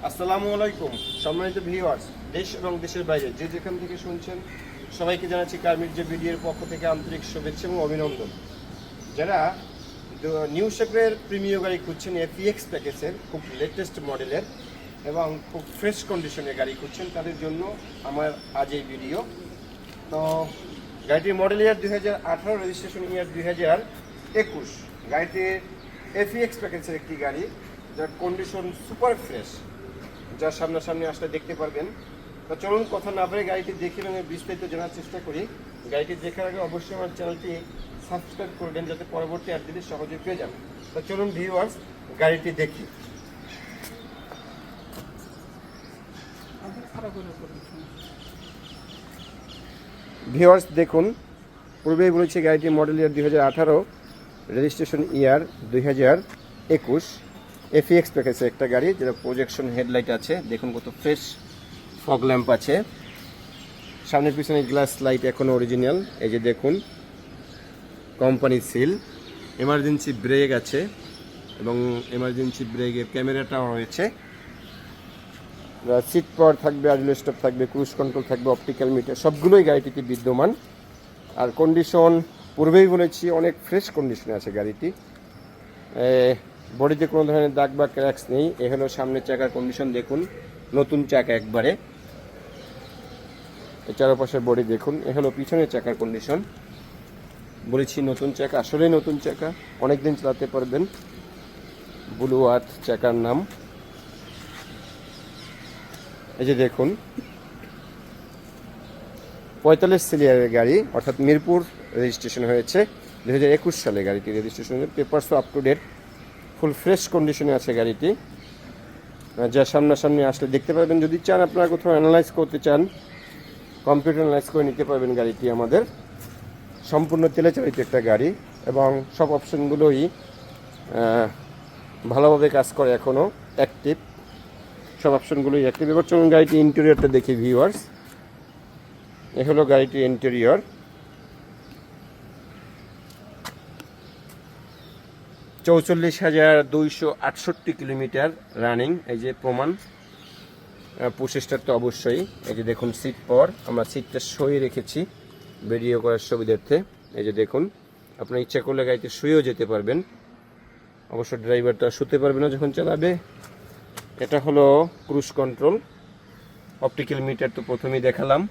আসসালামু আলাইকুম সম্মানিত ভিউয়ার্স, দেশ এবং দেশের বাইরে যে যেখান থেকে শুনছেন সবাইকে জানাচ্ছি কারমির্জা ভিডিওর পক্ষ থেকে আন্তরিক শুভেচ্ছা এবং অভিনন্দন। যারা নিউ শেপের প্রিমিয়ার গাড়ি খুঁজছেন, এফিএক্স প্যাকেজের খুব লেটেস্ট মডেলের এবং খুব ফ্রেশ কন্ডিশনের গাড়ি খুঁজছেন, তাদের জন্য আমার আজ এই ভিডিও। তো গাড়িটির মডেল ইয়ার 2018, রেজিস্ট্রেশন ইয়ার 2021। গাড়িটির এফিএক্স প্যাকেজের একটি গাড়ি, যার কন্ডিশন সুপার ফ্রেশ, যা সামনাসামনি আসলে দেখতে পারবেন। তো চলুন কথা না বলে গাড়িটি দেখে এবং বিস্তারিত জানার চেষ্টা করি। গাড়িটি দেখার আগে অবশ্যই আমার চ্যানেলটি সাবস্ক্রাইব করবেন, যাতে পরবর্তী আপডেট সহজে পেয়ে যান। তো চলুন ভিউয়ার্স, গাড়িটি দেখি। ভিউয়ার্স দেখুন, পূর্বেই বলেছি গাড়িটির মডেল ইয়ার 2018, রেজিস্ট্রেশন ইয়ার 2021। এফিএক্স প্যাকেজের একটা গাড়ি, যেটা প্রজেকশন হেডলাইট আছে, দেখুন কত ফ্রেশ। ফগ ল্যাম্প আছে, সামনের পিছনে গ্লাস লাইট এখনও অরিজিনাল। এই যে দেখুন কোম্পানি সিল। এমার্জেন্সি ব্রেক আছে এবং এমার্জেন্সি ব্রেকের ক্যামেরাটাও রয়েছে। সিট পাওয়ার থাকবে, আইডল স্টপ থাকবে, ক্রুজ কন্ট্রোল থাকবে, অপটিক্যাল মিটার সবগুলোই গাড়িটিতে বিদ্যমান। আর কন্ডিশন পূর্বেই বলেছি অনেক ফ্রেশ কন্ডিশনে আছে গাড়িটি। বডিতে কোনো ধরনের দাগ বা ক্র্যাক্স নেই। এ হলো সামনের চাকার কন্ডিশন, দেখুন নতুন চাকা একবারে। চারপাশের বডি দেখুন। এ হলো পিছনের চাকার কন্ডিশন, বলেছি নতুন চাকা, আসলেই নতুন চাকা, অনেক দিন চালাতে পারবেন। ব্লু আর্থ চাকার নাম। এই যে দেখুন 45 সিরিয়ালের গাড়ি, অর্থাৎ মিরপুর রেজিস্ট্রেশন হয়েছে 2021 সালে। গাড়িটি রেজিস্ট্রেশন পেপারসও up to date, full fresh কন্ডিশনে আছে গাড়িটি, যা সামনাসামনি আসলে দেখতে পারবেন। যদি চান আপনারা কোথাও অ্যানালাইজ করতে চান, কম্পিউটার অ্যানালাইজ করে নিতে পারবেন গাড়িটি আমাদের। সম্পূর্ণ তেলে চালিত একটা গাড়ি এবং সব অপশনগুলোই ভালোভাবে কাজ করে, এখনও অ্যাক্টিভ, সব অপশনগুলোই অ্যাক্টিভ। এবার চলুন গাড়িটি ইন্টেরিয়রটা দেখি ভিউয়ার্স। এ হলো গাড়িটির ইন্টেরিয়র। $44,268 কিলোমিটার রানিং, এই যে প্রমাণ। পুশ স্টার্ট তো অবশ্যই। এই যে দেখুন সিট পাওয়ার, আমরা সিটটা সরিয়ে রেখেছি ভিডিও করার সুবিধার্থে। এই যে দেখুন, আপনার ইচ্ছা করলে গাড়িতে শুয়েও যেতে পারবেন, অবশ্য ড্রাইভারটা শুতে পারবে না যখন চালাবে। এটা হলো ক্রুজ কন্ট্রোল, অপটিক্যাল মিটার তো প্রথমেই দেখালাম।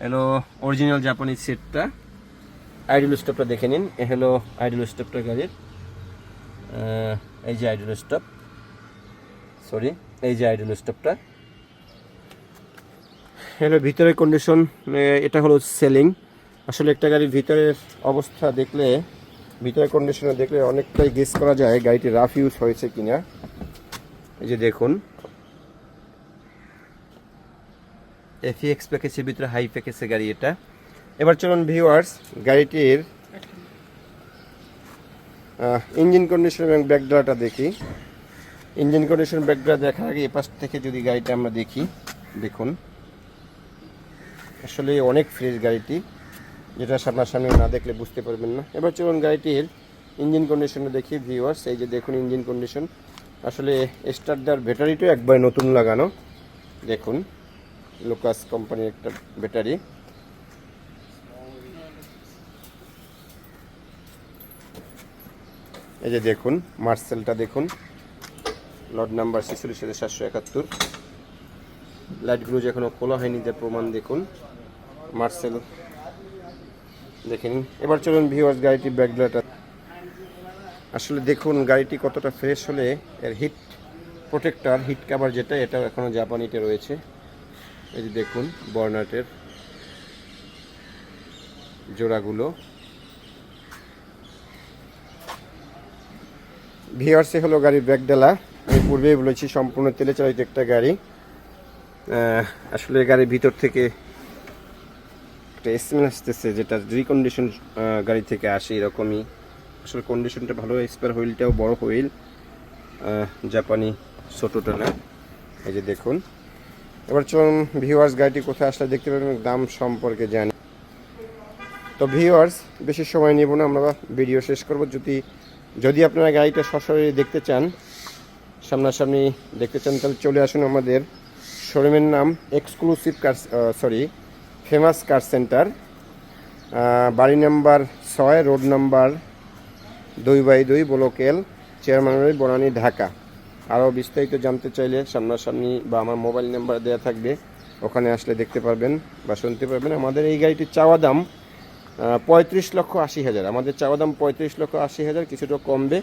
হলো অরিজিনাল জাপানিজ সেটটা। আইডল স্টপটা দেখে নিন। এ হলো আইডল স্টপটা গাড়ির। এই যে আইডল স্টপ, এই যে আইডল স্টপটা। হলো ভিতরের কন্ডিশন। এটা হলো সেলিং। আসলে একটা গাড়ির ভিতরের অবস্থা দেখলে, ভিতরের কন্ডিশনে দেখলে অনেকটাই গেস করা যায় গাড়িটি রাফ ইউজ হয়েছে কিনা। এই যে দেখুন এফিএক্স প্যাকেজের ভিতরে হাই প্যাকেজের গাড়ি এটা। এবার চলুন ভিউয়ার্স, গাড়িটির ইঞ্জিন কন্ডিশন এবং ব্যাকড্রাটা দেখি। ইঞ্জিন কন্ডিশন ব্যাকড্রা দেখার আগে এপাশ থেকে যদি গাড়িটা আমরা দেখি, দেখুন আসলে অনেক ফ্রেশ গাড়িটি, যেটা সামনাসামনি না দেখলে বুঝতে পারবেন না। এবার চলুন গাড়িটির ইঞ্জিন কন্ডিশনটা দেখি ভিউয়ার্স। এই যে দেখুন ইঞ্জিন কন্ডিশন, আসলে স্টার্ট দেওয়ার ব্যাটারিটাও একবার নতুন লাগানো। দেখুন লোকাস কোম্পানির একটা ব্যাটারি। এই যে দেখুন মার্সেলটা দেখুন, লট নাম্বার 46,771। লাইটগুলো যে এখনো খোলা হয়নি, যে প্রমাণ দেখুন মার্সেল দেখে নিন। এবার চলুন ভিউয়ার্স গাড়িটির ব্যাকড্রাটা আসলে দেখুন গাড়িটি কতটা ফ্রেশ হলে এর হিট প্রোটেক্টর, হিট কাভার যেটা, এটাও এখনও জাপানিতে রয়েছে। এই যে দেখুন বর্নাটের জোড়াগুলো। ভিউয়ার্স হলো গাড়ির ব্যাকডালা। আমি পূর্বেই বলেছি সম্পূর্ণ তেলে চালিত একটা গাড়ি। আসলে গাড়ির ভিতর থেকে একটা স্মেল আসতেছে, যেটা রিকন্ডিশন গাড়ি থেকে আসে এরকমই। আসলে কন্ডিশনটা ভালো, স্পেয়ার হুইলটাও বড় হুইল, জাপানি ছোটোটা না। এই যে দেখুন। এবার চলুন ভিউয়ার্স গাড়িটি কোথায় আসলে দেখতে পাবেন, দাম সম্পর্কে জানি। তো ভিউয়ার্স বেশি সময় নেব না, আমরা ভিডিও শেষ করব। যদি আপনারা গাড়িটা সরাসরি দেখতে চান, সামনাসামনি দেখতে চান তাহলে চলে আসুন আমাদের শোরুমের নাম এক্সক্লুসিভ কার ফেমাস কার সেন্টার, বাড়ি নাম্বার 6, রোড নাম্বার 2/2, ব্লক এল, চেয়ারম্যান রোড, বনানী, ঢাকা। আরও বিস্তারিত জানতে চাইলে সামনাসামনি বা আমার মোবাইল নাম্বার দেওয়া থাকবে, ওখানে আসলে দেখতে পারবেন বা শুনতে পারবেন। আমাদের এই গাড়িটির চাওয়া দাম 35,80,000। আমাদের চাওয়া দাম 35,80,000, কিছুটা কমবে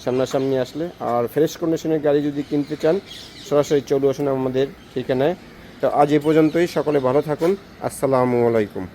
সামনাসামনি আসলে। আর ফ্রেশ কন্ডিশনের গাড়ি যদি কিনতে চান সরাসরি চলে আসুন আমাদের ঠিকানায়। তো আজ এ পর্যন্তই, সকলে ভালো থাকুন, আসসালামু আলাইকুম।